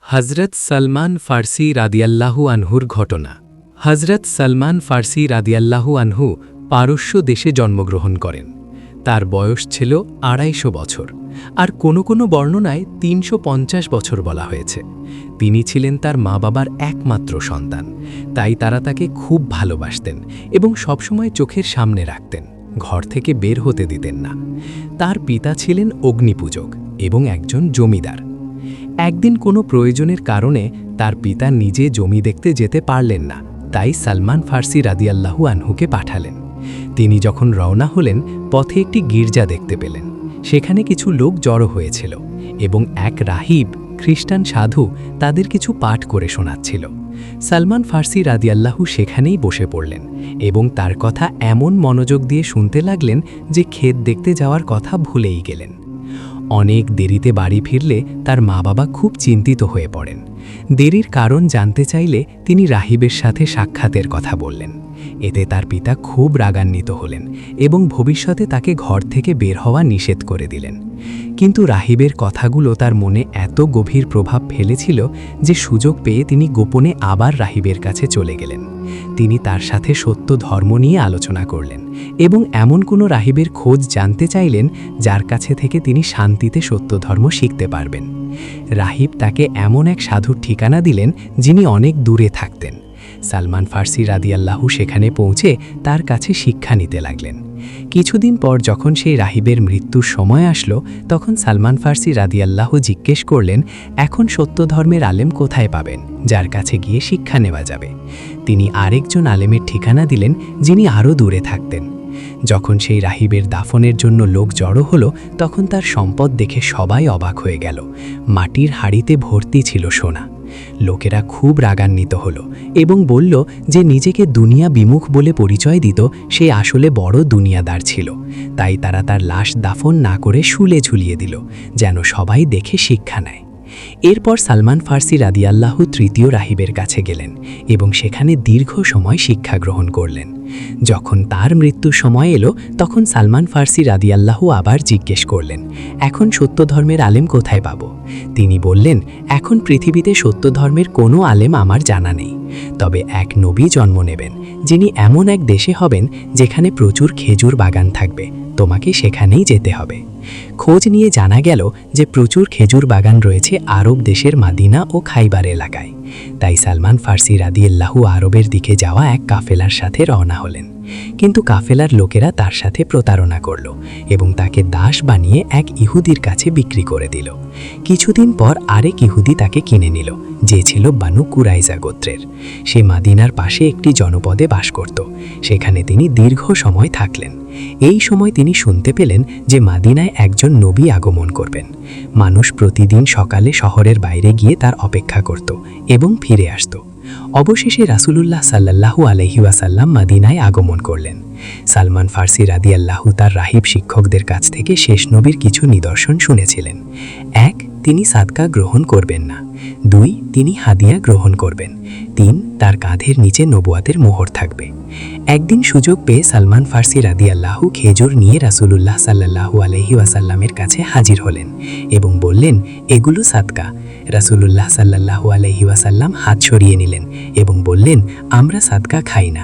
হজরত সলমান ফার্সি রাদিয়াল্লাহু আনহুর ঘটনা। হজরত সলমান ফার্সি রাদিয়াল্লাহু আনহু পারস্য দেশে জন্মগ্রহণ করেন। তার বয়স ছিল ২৫০ বছর, আর কোনো কোনো বর্ণনায় ৩৫০ বছর বলা হয়েছে। তিনি ছিলেন তার মা বাবার একমাত্র সন্তান, তাই তারা তাকে খুব ভালোবাসতেন এবং সবসময় চোখের সামনে রাখতেন, ঘর থেকে বের হতে দিতেন না। তার পিতা ছিলেন অগ্নিপূজক এবং একজন জমিদার। একদিন কোনো প্রয়োজনের কারণে তার পিতা নিজে জমি দেখতে যেতে পারলেন না, তাই সলমান ফার্সি রাদিয়াল্লাহু আনহুকে পাঠালেন। তিনি যখন রওনা হলেন, পথে একটি গির্জা দেখতে পেলেন। সেখানে কিছু লোক জড়ো হয়েছিল এবং এক রাহিব খ্রিস্টান সাধু তাদের কিছু পাঠ করে শোনাচ্ছিল। সলমান ফার্সি রাদিয়াল্লাহু সেখানেই বসে পড়লেন এবং তার কথা এমন মনোযোগ দিয়ে শুনতে লাগলেন যে ক্ষেত দেখতে যাওয়ার কথা ভুলেই গেলেন। অনেক দেরিতে বাড়ি ফিরলে তার মা বাবা খুব চিন্তিত হয়ে পড়েন। দেরির কারণ জানতে চাইলে তিনি রাহিবের সাথে সাক্ষাতের কথা বললেন। এতে তার পিতা খুব রাগান্বিত হলেন এবং ভবিষ্যতে তাকে ঘর থেকে বের হওয়া নিষেধ করে দিলেন। কিন্তু রাহিবের কথাগুলো তার মনে এত গভীর প্রভাব ফেলেছিল যে সুযোগ পেয়ে তিনি গোপনে আবার রাহিবের কাছে চলে গেলেন। তিনি তার সাথে সত্য ধর্ম নিয়ে আলোচনা করলেন এবং এমন কোনো রাহিবের খোঁজ জানতে চাইলেন যার কাছে থেকে তিনি শান্তিতে সত্য ধর্ম শিখতে পারবেন। রাহিব তাকে এমন এক সাধুর ঠিকানা দিলেন যিনি অনেক দূরে থাকতেন। সলমান ফার্সি রাদিয়াল্লাহু সেখানে পৌঁছে তার কাছে শিক্ষা নিতে লাগলেন। কিছুদিন পর যখন সেই রাহিবের মৃত্যুর সময় আসলো, তখন সলমান ফার্সি রাদিয়াল্লাহু জিজ্ঞেস করলেন, এখন সত্য ধর্মের আলেম কোথায় পাবেন যার কাছে গিয়ে শিক্ষা নেওয়া যাবে? তিনি আরেকজন আলেমের ঠিকানা দিলেন যিনি আরও দূরে থাকতেন। যখন সেই রাহিবের দাফনের জন্য লোক জড়ো হলো, তখন তার সম্পদ দেখে সবাই অবাক হয়ে গেল। মাটির হাড়িতে ভর্তি ছিল সোনা। লোকেরা খুব রাগান্বিত হলো এবং বলল যে নিজেকে দুনিয়া বিমুখ বলে পরিচয় দিত সে আসলে বড় দুনিয়াদার ছিল। তাই তারা তার লাশ দাফন না করে শুলে ঝুলিয়ে দিল, যেন সবাই দেখে শিক্ষা নেয়। এরপর সলমান ফার্সি রাদিয়াল্লাহু তৃতীয় রাহিবের কাছে গেলেন এবং সেখানে দীর্ঘ সময় শিক্ষা গ্রহণ করলেন। যখন তার মৃত্যুর সময় এলো, তখন সলমান ফার্সি রাদিয়াল্লাহু আবার জিজ্ঞেস করলেন, এখন সত্য ধর্মের আলেম কোথায় পাব? তিনি বললেন, এখন পৃথিবীতে সত্য ধর্মের কোনো আলেম আমার জানা নেই, তবে এক নবী জন্ম নেবেন যিনি এমন এক দেশে হবেন যেখানে প্রচুর খেজুর বাগান থাকবে। তোমাকে সেখানেই যেতে হবে। খোঁজ নিয়ে জানা গেল যে প্রচুর খেজুর বাগান রয়েছে আরব দেশের মাদিনা ও খাইবার এলাকায়। তাই সলমান ফার্সি রাদিয়াল্লাহু আরবের দিকে যাওয়া এক কাফেলার সাথে রওনা হলেন। কিন্তু কাফেলার লোকেরা তার সাথে প্রতারণা করল এবং তাকে দাস বানিয়ে এক ইহুদির কাছে বিক্রি করে দিল। কিছুদিন পর আরেক ইহুদি তাকে কিনে নিল, যে ছিল বানু কুরাইজা গোত্রের। সে মাদিনার পাশে একটি জনপদে বাস করত। সেখানে তিনি দীর্ঘ সময় থাকলেন। এই সময় তিনি শুনতে পেলেন যে মাদিনায় একজন নবী আগমন করবেন। মানুষ প্রতিদিন সকালে শহরের বাইরে গিয়ে তার অপেক্ষা করত এবং ফিরে আসত। অবশেষে রাসূলুল্লাহ সাল্লাল্লাহু আলাইহি ওয়াসাল্লাম মাদিনায় আগমন করলেন। সলমান ফার্সি রাদিয়াল্লাহু তার রাহিব শিক্ষকদের কাছ থেকে শেষ নবীর কিছু নিদর্শন শুনেছিলেন। ১. তিনি সাদকা গ্রহণ করবেন না। ২. তিনি হাদিয়া গ্রহণ করবেন। ৩. তার কাঁধের নিচে নবুয়াতের মোহর থাকবে। একদিন সুযোগ পেয়ে সলমান ফার্সি রাদিয়াল্লাহু খেজুর নিয়ে রাসূলুল্লাহ সাল্লাল্লাহু আলাইহি ওয়াসাল্লামের কাছে হাজির হলেন এবং বললেন, এগুলো সাদকা। রাসূলুল্লাহ সাল্লাল্লাহু আলাইহি ওয়াসাল্লাম হাত সরিয়ে নিলেন এবং বললেন, আমরা সাদকা খাই না।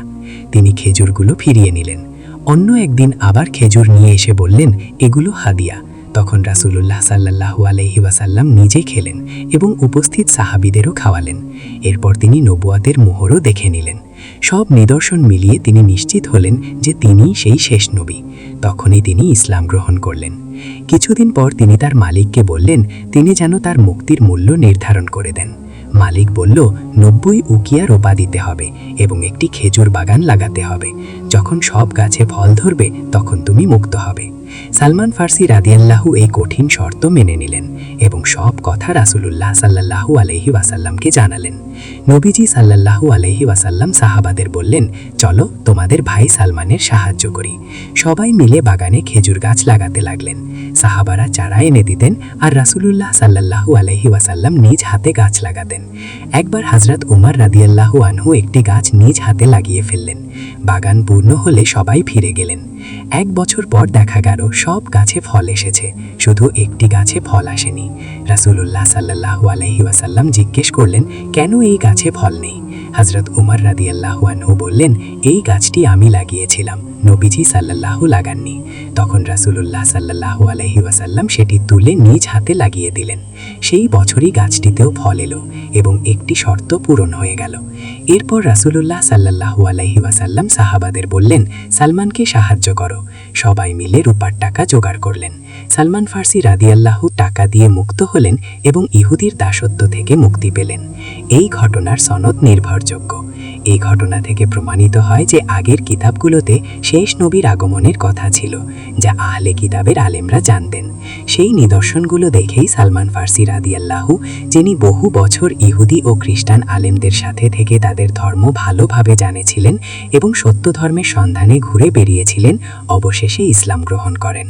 তিনি খেজুরগুলো ফিরিয়ে নিলেন। অন্য একদিন আবার খেজুর নিয়ে এসে বললেন, এগুলো হাদিয়া। তখন রাসূলুল্লাহ সাল্লাল্লাহু আলাইহি ওয়াসাল্লাম নিজে খেলেন এবং উপস্থিত সাহাবীদেরও খাওয়ালেন। এরপর তিনি নবুয়াতের মোহরও দেখে নিলেন। সব নিদর্শন মিলিয়ে তিনি নিশ্চিত হলেন যে তিনিই সেই শেষ নবী। তখনই তিনি ইসলাম গ্রহণ করলেন। কিছুদিন পর তিনি তার মালিককে বললেন তিনি যেন তার মুক্তির মূল্য নির্ধারণ করে দেন। মালিক বলল, ৯০ উকিয়া রোপা দিতে হবে এবং একটি খেজুর বাগান লাগাতে হবে। যখন সব গাছে ফল ধরবে তখন তুমি মুক্ত হবে। সলমান ফার্সি রাদিয়াল্লাহু এই কঠিন শর্ত মেনে নিলেন এবং সব কথা রাসূলুল্লাহ সাল্লাল্লাহু আলাইহি ওয়াসাল্লামকে জানালেন। নবীজি সাল্লাল্লাহু আলাইহি ওয়াসাল্লাম সাহাবাদের বললেন, চলো তোমাদের ভাই সালমানের সাহায্য করি। সবাই মিলে বাগানে খেজুর গাছ লাগাতে লাগলেন। সাহাবারা চারা এনে দিতেন আর রাসূলুল্লাহ সাল্লাল্লাহু আলাইহি ওয়াসাল্লাম নিজ হাতে গাছ লাগাতেন। একবার হযরত ওমর রাদিয়াল্লাহু আনহু একটি গাছ নিজ হাতে লাগিয়ে ফেললেন। বাগান পূর্ণ হলে সবাই ফিরে গেলেন। 1 বছর পর দেখা গেল সব গাছে ফল এসেছে, শুধু একটি গাছে ফল আসেনি। রাসূলুল্লাহ সাল্লাল্লাহু আলাইহি ওয়াসাল্লাম জিজ্ঞেস করলেন, কেন এই গাছে ফল নেই? হযরত ওমর রাদিয়াল্লাহু আনহু বললেন, এই গাছটি আমি লাগিয়েছিলাম, নবীজি সাল্লাল্লাহু লাগাননি। তখন রাসূলুল্লাহ সাল্লাল্লাহু আলাইহি ওয়াসাল্লাম সেটি তুলে নিজ হাতে লাগিয়ে দিলেন। সেই বছরই গাছটিতেও ফল এলো এবং একটি শর্ত পূরণ হয়ে গেল। এরপর রাসূলুল্লাহ সাল্লাল্লাহু আলাইহি ওয়াসাল্লাম সাহাবাদের বললেন, সালমানকে সাহায্য করো। সবাই মিলে রূপার টাকা জোগাড় করলেন। সালমান ফার্সি রাদিয়াল্লাহু টাকা দিয়ে মুক্ত হলেন এবং ইহুদির দাসত্ব থেকে মুক্তি পেলেন। এই ঘটনার সনদ নির্ভরযোগ্য। এই ঘটনা থেকে প্রমাণিত হয় যে আগের কিতাবগুলোতে শেষ নবীর আগমনের কথা ছিল, যা আহলে কিতাবের আলেমরা জানতেন। সেই নিদর্শনগুলো দেখেই সালমান ফার্সি রাদিয়াল্লাহু, যিনি বহু বছর ইহুদি ও খ্রিস্টান আলেমদের সাথে থেকে তাদের ধর্ম ভালোভাবে জানেছিলেন এবং সত্য ধর্মের সন্ধানে ঘুরে বেরিয়েছিলেন, অবশেষে ইসলাম গ্রহণ করেন।